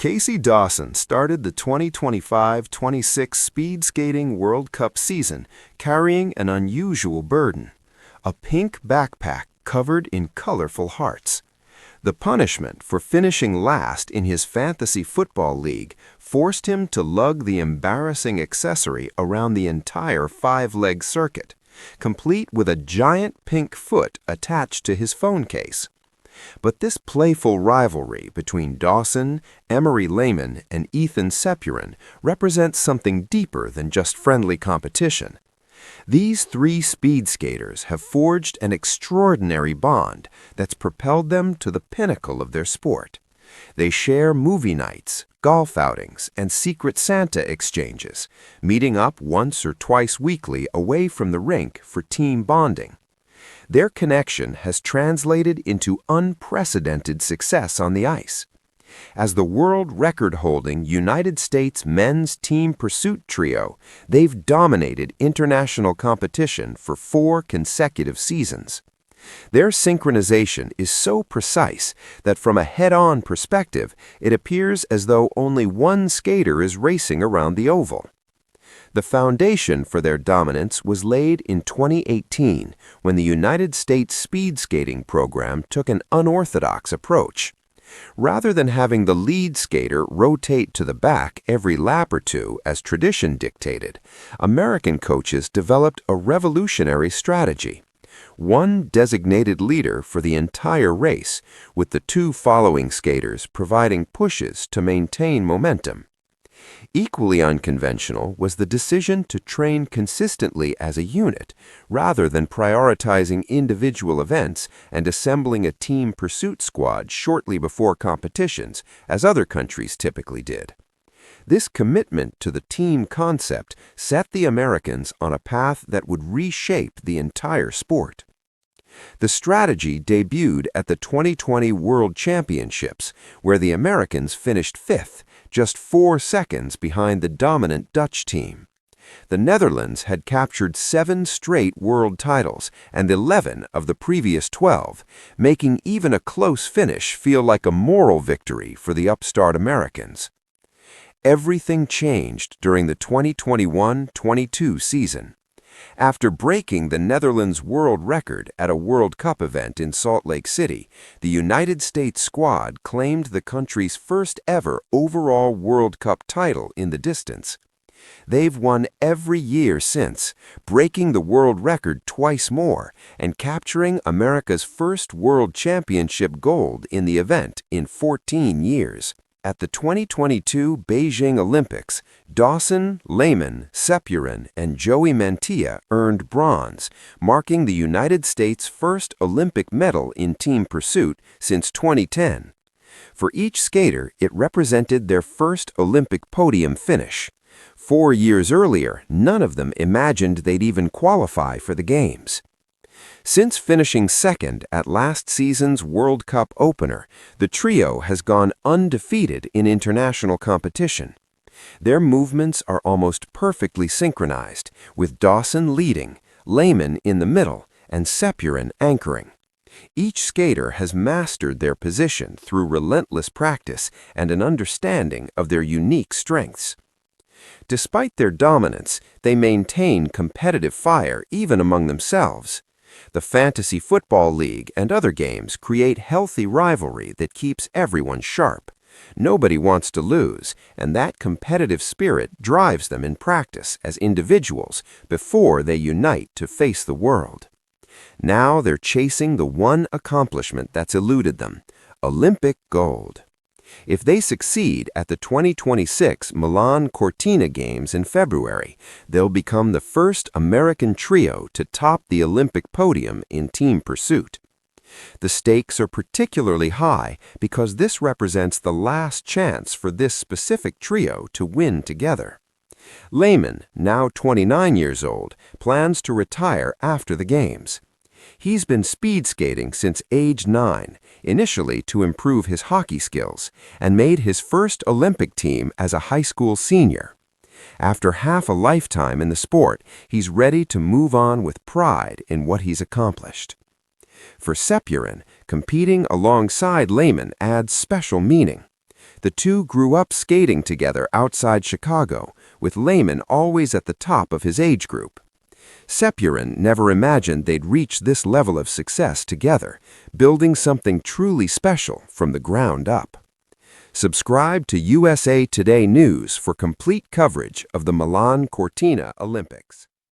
Casey Dawson started the 2025-26 Speed Skating World Cup season carrying an unusual burden, a pink backpack covered in colorful hearts. The punishment for finishing last in his fantasy football league forced him to lug the embarrassing accessory around the entire five-leg circuit, complete with a giant pink foot attached to his phone case. But this playful rivalry between Dawson, Emery Lehman, and Ethan Cepuran represents something deeper than just friendly competition. These three speed skaters have forged an extraordinary bond that's propelled them to the pinnacle of their sport. They share movie nights, golf outings, and Secret Santa exchanges, meeting up once or twice weekly away from the rink for team bonding. Their connection has translated into unprecedented success on the ice. As the world record-holding United States men's team pursuit trio, they've dominated international competition for 4 consecutive seasons. Their synchronization is so precise that from a head-on perspective, it appears as though only one skater is racing around the oval. The foundation for their dominance was laid in 2018 when the United States speed skating program took an unorthodox approach. Rather than having the lead skater rotate to the back every lap or two as tradition dictated, American coaches developed a revolutionary strategy. One designated leader for the entire race, with the 2 following skaters providing pushes to maintain momentum. Equally unconventional was the decision to train consistently as a unit, rather than prioritizing individual events and assembling a team pursuit squad shortly before competitions, as other countries typically did. This commitment to the team concept set the Americans on a path that would reshape the entire sport. The strategy debuted at the 2020 World Championships, where the Americans finished 5th, just 4 seconds behind the dominant Dutch team. The Netherlands had captured 7 straight world titles and 11 of the previous 12, making even a close finish feel like a moral victory for the upstart Americans. Everything changed during the 2021-22 season. After breaking the Netherlands world record at a World Cup event in Salt Lake City, the United States squad claimed the country's first ever overall World Cup title in the distance. They've won every year since, breaking the world record twice more and capturing America's first World Championship gold in the event in 14 years. At the 2022 Beijing Olympics, Dawson, Lehman, Cepuran, and Joey Mantilla earned bronze, marking the United States' first Olympic medal in team pursuit since 2010. For each skater, it represented their first Olympic podium finish. 4 years earlier, none of them imagined they'd even qualify for the Games. Since finishing second at last season's World Cup opener, the trio has gone undefeated in international competition. Their movements are almost perfectly synchronized, with Dawson leading, Lehman in the middle, and Cepuran anchoring. Each skater has mastered their position through relentless practice and an understanding of their unique strengths. Despite their dominance, they maintain competitive fire even among themselves. The Fantasy Football League and other games create healthy rivalry that keeps everyone sharp. Nobody wants to lose, and that competitive spirit drives them in practice as individuals before they unite to face the world. Now they're chasing the one accomplishment that's eluded them: Olympic gold. If they succeed at the 2026 Milan Cortina Games in February, they'll become the first American trio to top the Olympic podium in team pursuit. The stakes are particularly high because this represents the last chance for this specific trio to win together. Lehman, now 29 years old, plans to retire after the Games. He's been speed skating since age 9, initially to improve his hockey skills, and made his first Olympic team as a high school senior. After half a lifetime in the sport, he's ready to move on with pride in what he's accomplished. For Cepuran, competing alongside Lehman adds special meaning. The two grew up skating together outside Chicago, with Lehman always at the top of his age group. Cepuran never imagined they'd reach this level of success together, building something truly special from the ground up. Subscribe to USA Today News for complete coverage of the Milan Cortina Olympics.